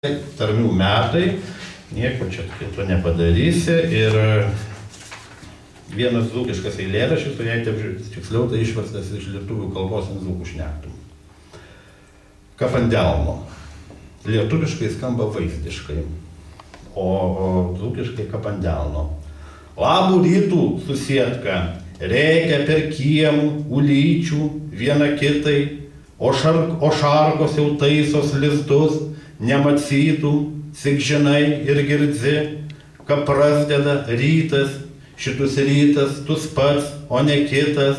tarmių metai, nieko čia kito nepadarysi ir vienas dzūkiškas eilėraštis, o jei tiksliau tai išverstas iš lietuvių kalbos ant dzūkų šnektų. Kap ant delno. Lietuviškai skamba vaizdiškai, o dzūkiškai kap ant delno. Labų rytų susietka, reikia per kiemų, ulyčių, viena kitai, o šarkos jau taisos lizdus, nematytų, tik žinai ir girdzi, ką prasideda rytas, šitus rytas tus pats, o ne kitas,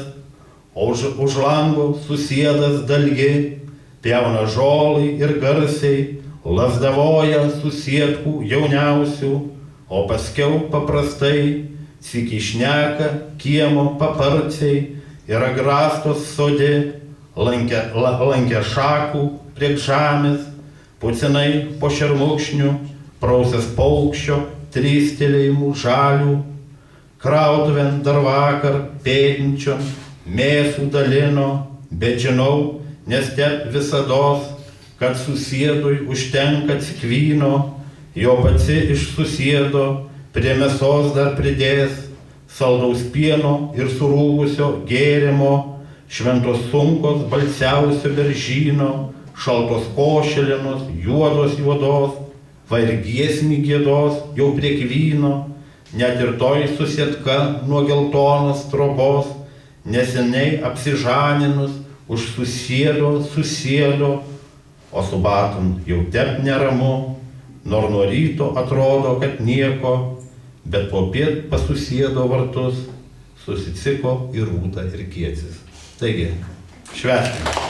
o už lango susėdas dalgi, pjauna žolai ir garsiai, lasdavoja susėtkų jauniausių, o paskiau paprastai, sykį šneka kiemo paparciai, yra grastos sodi, lankia šakų prie žemės, pucinai po šermukšnių, prausės paukščio, trystelėjimų žalių, krautuvėn dar vakar pėdinčio, mėsų dalino, bet žinau, nes te visados, kad susėdui užtenka cikvyno, jo pati iš susėdo, prie mėsos dar pridės, saldaus pieno ir surūgusio gėrimo, šventos sunkos balsiausio beržyno, šaltos košelinos, juodos, va ir giesmį giedos jau prie kvyno, net ir toj susietka nuo geltonos trobos, neseniai apsižaninus, už susėdo, o su batum jau tep neramu, nor nuo ryto atrodo, kad nieko, bet popiet pasusėdo vartus, susiciko ir rūta ir kiecis. Taigi, švęskime.